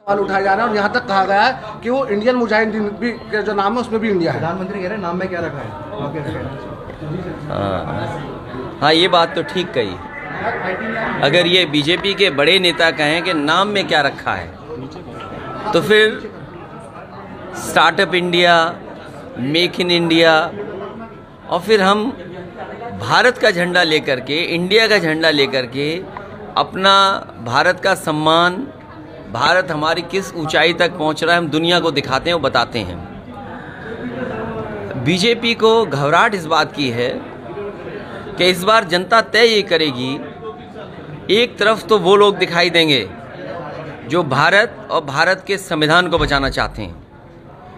सवाल उठाया जा रहा है और यहाँ तक कहा गया है कि वो इंडियन मुजाहिदीन भी के जो नाम है उसमें भी इंडिया है। प्रधानमंत्री कह रहे हैं नाम में क्या रखा है। हाँ, ये बात तो ठीक कही। अगर ये बीजेपी के बड़े नेता कहें कि नाम में क्या रखा है, तो फिर startup India, make in India, और फिर हम भारत का झंडा लेकर के, इंडिया का झंडा लेकर के अपना भारत का सम्मान, भारत हमारी किस ऊंचाई तक पहुंच रहा है, हम दुनिया को दिखाते हैं और बताते हैं। बीजेपी को घबराहट इस बात की है कि इस बार जनता तय ये करेगी, एक तरफ तो वो लोग दिखाई देंगे जो भारत और भारत के संविधान को बचाना चाहते हैं,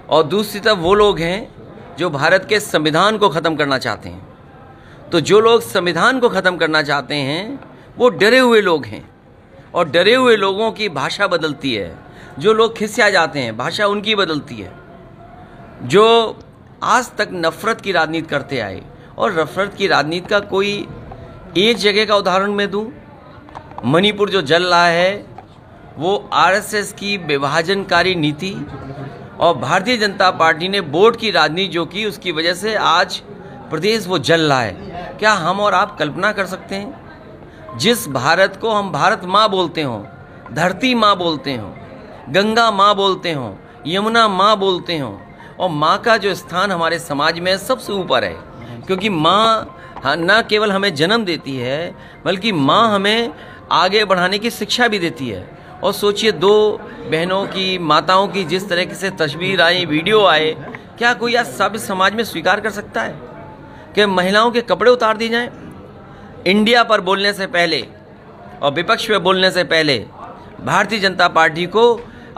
और दूसरी तरफ वो लोग हैं जो भारत के संविधान को ख़त्म करना चाहते हैं। तो जो लोग संविधान को ख़त्म करना चाहते हैं वो डरे हुए लोग हैं, और डरे हुए लोगों की भाषा बदलती है। जो लोग खिसिया जाते हैं, भाषा उनकी बदलती है। जो आज तक नफ़रत की राजनीति करते आए, और नफ़रत की राजनीति का कोई एक जगह का उदाहरण मैं दूं, मणिपुर जो जल रहा है वो आरएसएस की विभाजनकारी नीति और भारतीय जनता पार्टी ने वोट की राजनीति जो की, उसकी वजह से आज प्रदेश वो जल रहा है। क्या हम और आप कल्पना कर सकते हैं, जिस भारत को हम भारत माँ बोलते हों, धरती माँ बोलते हों, गंगा माँ बोलते हों, यमुना माँ बोलते हों, और माँ का जो स्थान हमारे समाज में सबसे ऊपर है, क्योंकि माँ न केवल हमें जन्म देती है बल्कि माँ हमें आगे बढ़ाने की शिक्षा भी देती है। और सोचिए, दो बहनों की, माताओं की जिस तरीके से तस्वीर आई, वीडियो आए, क्या कोई आज सभ्य समाज में स्वीकार कर सकता है कि महिलाओं के कपड़े उतार दिए जाएं? इंडिया पर बोलने से पहले और विपक्ष पे बोलने से पहले भारतीय जनता पार्टी को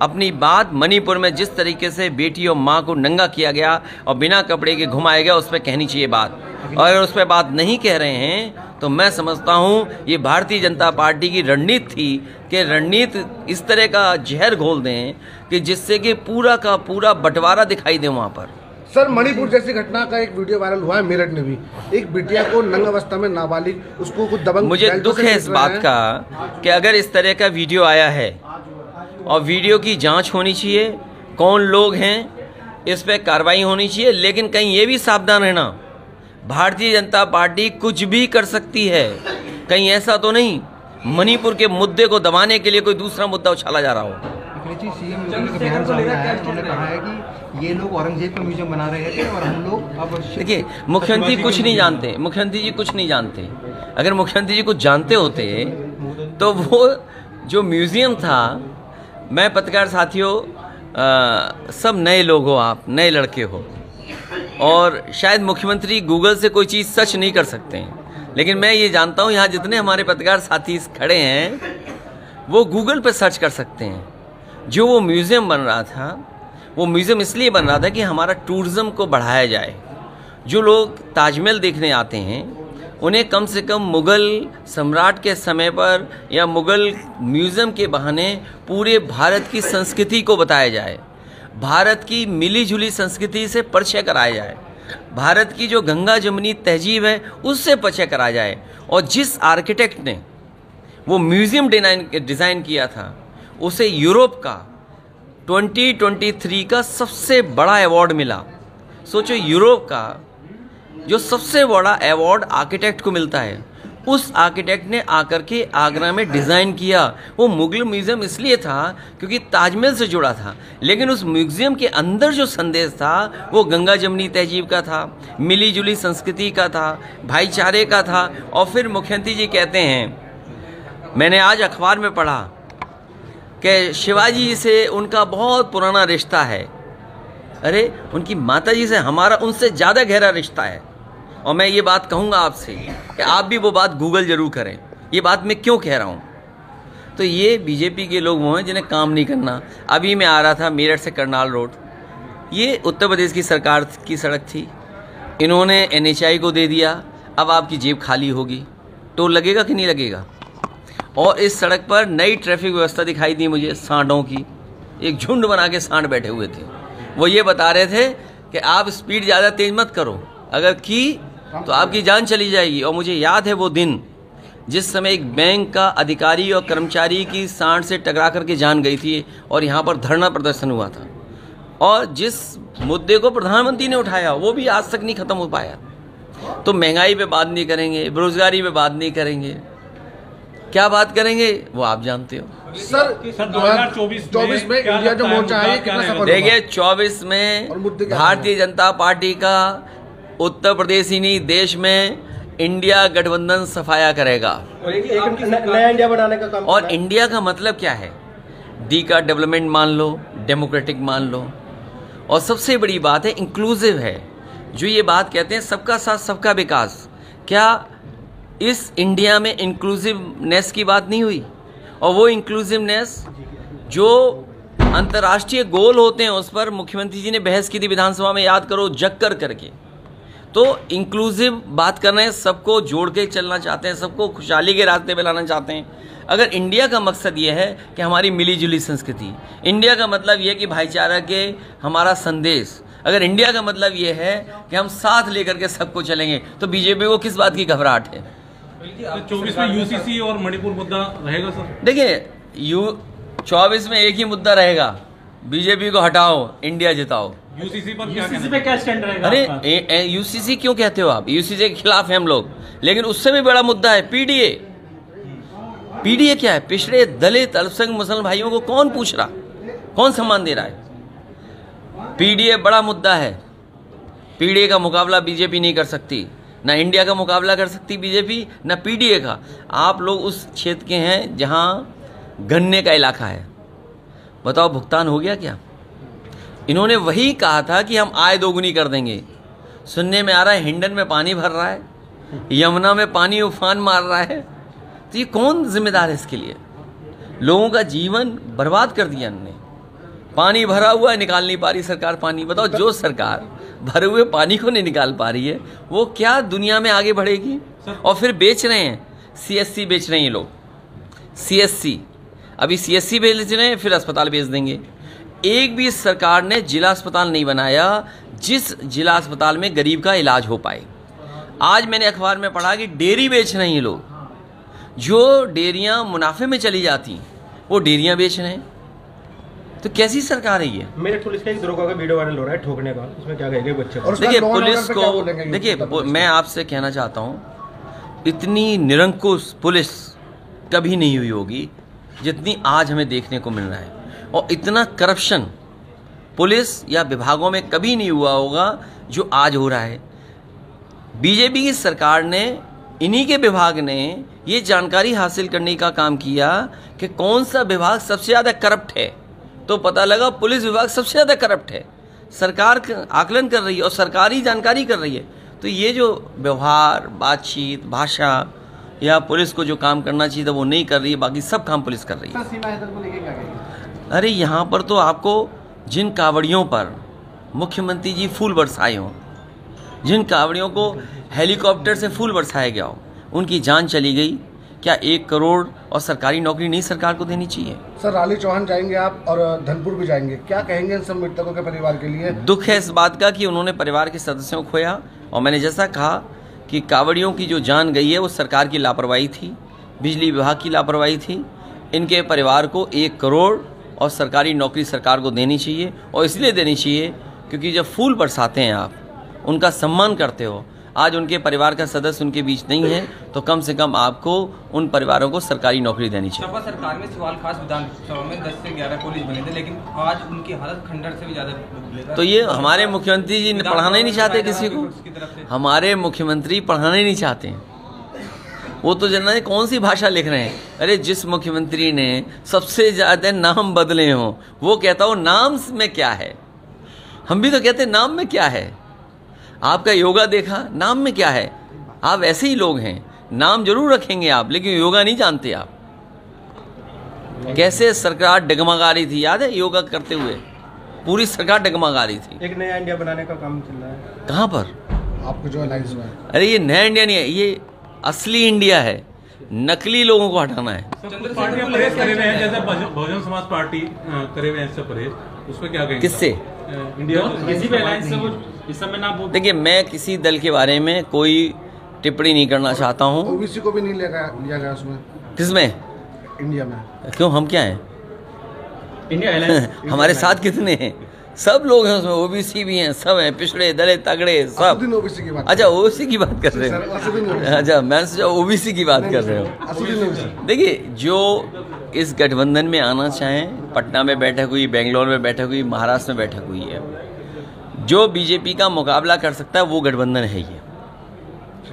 अपनी बात मणिपुर में जिस तरीके से बेटी और माँ को नंगा किया गया और बिना कपड़े के घुमाया गया, उस पर कहनी चाहिए बात। और अगर उस पर बात नहीं कह रहे हैं तो मैं समझता हूँ ये भारतीय जनता पार्टी की रणनीति थी कि रणनीति इस तरह का जहर घोल दें कि जिससे कि पूरा का पूरा बंटवारा दिखाई दे वहाँ पर। सर, मणिपुर जैसी घटना का एक वीडियो वायरल हुआ है मेरठ में भी, एक बिटिया को नंग अवस्था में नाबालिग, उसको कुछ दबंग। मुझे दुख है इस बात का कि अगर इस तरह का वीडियो आया है, और वीडियो की जांच होनी चाहिए, कौन लोग हैं, इस पर कार्रवाई होनी चाहिए। लेकिन कहीं ये भी सावधान रहना, भारतीय जनता पार्टी कुछ भी कर सकती है। कहीं ऐसा तो नहीं मणिपुर के मुद्दे को दबाने के लिए कोई दूसरा मुद्दा उछाला जा रहा हो। सीएम योगी का बयान सामने आया है, उन्होंने कहा है कि ये लोग औरंगजेब का म्यूजियम बना रहे थे और हम लोग अब। देखिए, मुख्यमंत्री कुछ नहीं जानते, मुख्यमंत्री जी कुछ नहीं जानते। अगर मुख्यमंत्री जी कुछ जानते होते तो वो जो म्यूजियम था, मैं पत्रकार साथियों, सब नए लोग हो, आप नए लड़के हो, और शायद मुख्यमंत्री गूगल से कोई चीज़ सर्च नहीं कर सकते हैं, लेकिन मैं ये जानता हूँ यहाँ जितने हमारे पत्रकार साथी खड़े हैं वो गूगल पे सर्च कर सकते हैं। जो वो म्यूज़ियम बन रहा था, वो म्यूज़ियम इसलिए बन रहा था कि हमारा टूरिज़्म को बढ़ाया जाए। जो लोग ताजमहल देखने आते हैं उन्हें कम से कम मुग़ल सम्राट के समय पर या मुग़ल म्यूज़ियम के बहाने पूरे भारत की संस्कृति को बताया जाए, भारत की मिली जुली संस्कृति से परिचय कराया जाए, भारत की जो गंगा जमुनी तहजीब है उससे परिचय कराया जाए। और जिस आर्किटेक्ट ने वो म्यूज़ियम डिज़ाइन किया था, उसे यूरोप का 2023 का सबसे बड़ा अवार्ड मिला। सोचो, यूरोप का जो सबसे बड़ा अवार्ड आर्किटेक्ट को मिलता है, उस आर्किटेक्ट ने आकर के आगरा में डिज़ाइन किया। वो मुगल म्यूज़ियम इसलिए था क्योंकि ताजमहल से जुड़ा था, लेकिन उस म्यूज़ियम के अंदर जो संदेश था वो गंगा जमुनी तहजीब का था, मिली जुली संस्कृति का था, भाईचारे का था। और फिर मुख्यमंत्री जी कहते हैं, मैंने आज अखबार में पढ़ा कि शिवाजी से उनका बहुत पुराना रिश्ता है। अरे, उनकी माताजी से हमारा उनसे ज़्यादा गहरा रिश्ता है। और मैं ये बात कहूँगा आपसे कि आप भी वो बात गूगल ज़रूर करें। ये बात मैं क्यों कह रहा हूँ, तो ये बीजेपी के लोग वो हैं जिन्हें काम नहीं करना। अभी मैं आ रहा था मेरठ से करनाल रोड, ये उत्तर प्रदेश की सरकार की सड़क थी, इन्होंने NHAI को दे दिया। अब आपकी जेब खाली होगी, टोल लगेगा कि नहीं लगेगा। और इस सड़क पर नई ट्रैफिक व्यवस्था दिखाई दी मुझे, सांडों की, एक झुंड बना के सांड बैठे हुए थे। वो ये बता रहे थे कि आप स्पीड ज़्यादा तेज़ मत करो, अगर की तो आपकी जान चली जाएगी। और मुझे याद है वो दिन जिस समय एक बैंक का अधिकारी और कर्मचारी की सांड से टकरा करके जान गई थी और यहाँ पर धरना प्रदर्शन हुआ था, और जिस मुद्दे को प्रधानमंत्री ने उठाया वो भी आज तक नहीं खत्म हो पाया। तो महंगाई पे बात नहीं करेंगे, बेरोजगारी पे बात नहीं करेंगे, क्या बात करेंगे वो आप जानते हो। सर 2024 में इंडिया जो मोर्चा है कितना सफल होगा? देखिए 24 में भारतीय जनता पार्टी का उत्तर प्रदेश ही नहीं देश में इंडिया गठबंधन सफाया करेगा। और एक नया इंडिया बनाने का काम। और इंडिया का मतलब क्या है? डी का डेवलपमेंट मान लो, डेमोक्रेटिक मान लो, और सबसे बड़ी बात है इंक्लूसिव है। जो ये बात कहते हैं सबका साथ सबका विकास, क्या इस इंडिया में इंक्लूसिवनेस की बात नहीं हुई? और वो इंक्लूसिवनेस जो अंतर्राष्ट्रीय गोल होते हैं उस पर मुख्यमंत्री जी ने बहस की थी विधानसभा में, याद करो, जग कर करके। तो इंक्लूसिव बात कर रहे हैं, सबको जोड़ के चलना चाहते हैं, सबको खुशहाली के रास्ते पे लाना चाहते हैं। अगर इंडिया का मकसद ये है कि हमारी मिली जुली संस्कृति, इंडिया का मतलब ये है कि भाईचारा के हमारा संदेश, अगर इंडिया का मतलब ये है कि हम साथ लेकर के सबको चलेंगे, तो बीजेपी को किस बात की घबराहट है? 24 में यूसीसी और मणिपुर मुद्दा रहेगा सर? देखिए 24 में एक ही मुद्दा रहेगा, बीजेपी को हटाओ, इंडिया जिताओ। यूसीसी पर क्या स्टैंड रहेगा? अरे यूसीसी क्यों कहते हो आप? यूसीसी के खिलाफ हैं हम लोग, लेकिन उससे भी बड़ा मुद्दा है पीडीए। पीडीए क्या है? पिछड़े दलित अल्पसंख्यक मुसलमान भाइयों को कौन पूछ रहा, कौन सम्मान दे रहा है? पीडीए बड़ा मुद्दा है। पीडीए का मुकाबला बीजेपी नहीं कर सकती, ना इंडिया का मुकाबला कर सकती बीजेपी, ना पीडीए का। आप लोग उस क्षेत्र के हैं जहां गन्ने का इलाका है, बताओ भुगतान हो गया क्या? इन्होंने वही कहा था कि हम आय दोगुनी कर देंगे। सुनने में आ रहा है हिंडन में पानी भर रहा है, यमुना में पानी उफान मार रहा है। तो ये कौन जिम्मेदार है इसके लिए? लोगों का जीवन बर्बाद कर दिया इन्होंने। पानी भरा हुआ है, निकाल नहीं पा रही सरकार पानी। बताओ, जो सरकार भरे हुए पानी को नहीं निकाल पा रही है वो क्या दुनिया में आगे बढ़ेगी? और फिर बेच रहे हैं, सीएससी बेच रहे हैं ये लोग, सीएससी। अभी सीएससी बेच रहे हैं, फिर अस्पताल बेच देंगे। एक भी सरकार ने जिला अस्पताल नहीं बनाया जिस जिला अस्पताल में गरीब का इलाज हो पाए। आज मैंने अखबार में पढ़ा कि डेयरी बेच रहे हैं ये लोग, जो डेयरियां मुनाफे में चली जाती वो डेयरियां बेच रहे हैं। तो कैसी सरकार है ये? मेरठ पुलिस का एक दरोगा का वीडियो वायरल हो रहा है ठोकने का, उसमें क्या कहेंगे बच्चे को? देखिए पुलिस को, देखिए मैं आपसे कहना चाहता हूँ, इतनी निरंकुश पुलिस कभी नहीं हुई होगी जितनी आज हमें देखने को मिल रहा है, और इतना करप्शन पुलिस या विभागों में कभी नहीं हुआ होगा जो आज हो रहा है। बीजेपी की सरकार ने, इन्हीं के विभाग ने ये जानकारी हासिल करने का काम किया कि कौन सा विभाग सबसे ज़्यादा करप्ट है, तो पता लगा पुलिस विभाग सबसे ज़्यादा करप्ट है। सरकार आकलन कर रही है और सरकारी जानकारी कर रही है। तो ये जो व्यवहार, बातचीत, भाषा या पुलिस को जो काम करना चाहिए था वो नहीं कर रही है, बाकी सब काम पुलिस कर रही है। अरे यहाँ पर तो आपको जिन कावड़ियों पर मुख्यमंत्री जी फूल बरसाए हों, जिन कावड़ियों को हेलीकॉप्टर से फूल बरसाया गया हो, उनकी जान चली गई। क्या 1 करोड़ और सरकारी नौकरी नहीं सरकार को देनी चाहिए? सर राली चौहान जाएंगे आप और धनपुर भी जाएंगे, क्या कहेंगे इन सब मृतकों के परिवार के लिए? दुख है इस बात का कि उन्होंने परिवार के सदस्यों को खोया, और मैंने जैसा कहा कि कावड़ियों की जो जान गई है वो सरकार की लापरवाही थी, बिजली विभाग की लापरवाही थी। इनके परिवार को 1 करोड़ और सरकारी नौकरी सरकार को देनी चाहिए, और इसलिए देनी चाहिए क्योंकि जब फूल बरसाते हैं आप, उनका सम्मान करते हो, आज उनके परिवार का सदस्य उनके बीच नहीं है, तो कम से कम आपको उन परिवारों को सरकारी नौकरी देनी चाहिए। सपा सरकार में सवाल खास विधानसभा में 10 से 11 पुलिस बने थे, लेकिन आज उनकी हालत खंडर से भी ज्यादा। तो ये हमारे मुख्यमंत्री जी पढ़ाना ही नहीं चाहते किसी को, हमारे मुख्यमंत्री पढ़ाना ही नहीं चाहते हैं। वो तो जाने कौन सी भाषा लिख रहे हैं। अरे जिस मुख्यमंत्री ने सबसे ज्यादा नाम बदले हों, वो कहता हो नाम में क्या है। हम भी तो कहते हैं नाम में क्या है। आपका योगा देखा, नाम में क्या है। आप ऐसे ही लोग हैं, नाम जरूर रखेंगे आप, लेकिन योगा नहीं जानते आप। कैसे सरकार डगमगा रही थी, याद है? योगा करते हुए पूरी सरकार डगमगा रही थी। एक नया इंडिया बनाने का काम चल रहा है। कहाँ पर? आपको जो अलायंस में? अरे ये नया इंडिया नहीं है, ये असली इंडिया है। नकली लोगों को हटाना है। पार्टियां परहेज करे हुए हैं, जैसे बहुजन समाज पार्टी करे हुए हैं परहेज, उसमें क्या कहेंगे? किससे? इंडिया किसी भी अलायंस से वो इस समय ना बोल। देखिए मैं किसी दल के बारे में कोई टिप्पणी नहीं करना चाहता हूँ। ओबीसी को भी नहीं लिया गया उसमें, किसमें? इंडिया में। क्यों, हम क्या हैं? इंडिया अलायंस हमारे साथ कितने हैं? सब लोग हैं उसमें, ओबीसी भी हैं, सब हैं, पिछड़े दलित तगड़े सब। असदुद्दीन ओबीसी की बात। अच्छा, ओबीसी की बात कर रहे असदुद्दीन हो? ओबीसी। अच्छा, मैं सोचा ओबीसी की बात कर रहे हो। असदुद्दीन ओबीसी। देखिए, जो इस गठबंधन में आना चाहें, पटना में बैठक हुई, बेंगलोर में बैठक हुई, महाराष्ट्र में बैठक हुई है, जो बीजेपी का मुकाबला कर सकता है वो गठबंधन है ये।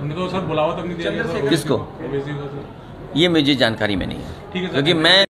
उनको सर बुलावा तक नहीं दिया गया। किसको? ओबीसी को सर। ये मुझे जानकारी में नहीं है, ठीक है सर। क्योंकि मैं